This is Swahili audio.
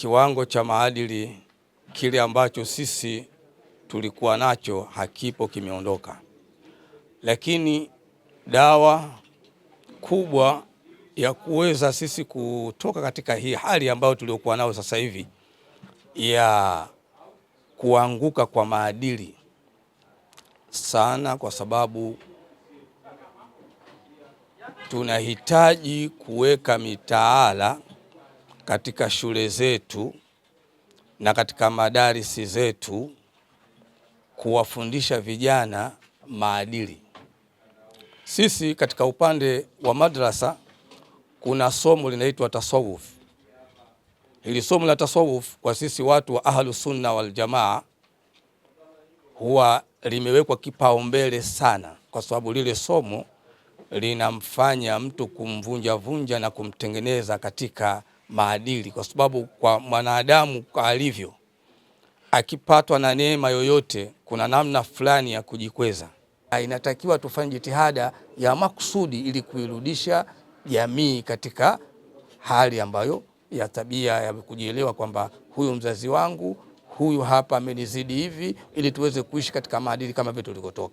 kiwango cha maadili kile ambacho sisi tulikuwa nacho hakipo, kimeondoka. Lakini dawa kubwa ya kuweza sisi kutoka katika hii hali ambayo tuliokuwa nayo sasa hivi ya kuanguka kwa maadili sana, kwa sababu tunahitaji kuweka mitaala katika shule zetu na katika madarisi zetu kuwafundisha vijana maadili. Sisi katika upande wa madrasa kuna somo linaitwa tasawuf. Hili somo la tasawuf kwa sisi watu wa Ahlus Sunna wal Jamaa huwa limewekwa kipaumbele sana, kwa sababu lile somo linamfanya mtu kumvunja na kumtengeneza katika maadili, kwa sababu kwa mwanadamu kwa alivyo, akipatwa na neema yoyote kuna namna fulani ya kujikweza. Inatakiwa tufanye jitihada ya makusudi ili kuirudisha jamii katika hali ambayo ya tabia ya kujielewa kwamba huyu mzazi wangu, huyu hapa amenizidi hivi, ili tuweze kuishi katika maadili kama vile tulikotoka.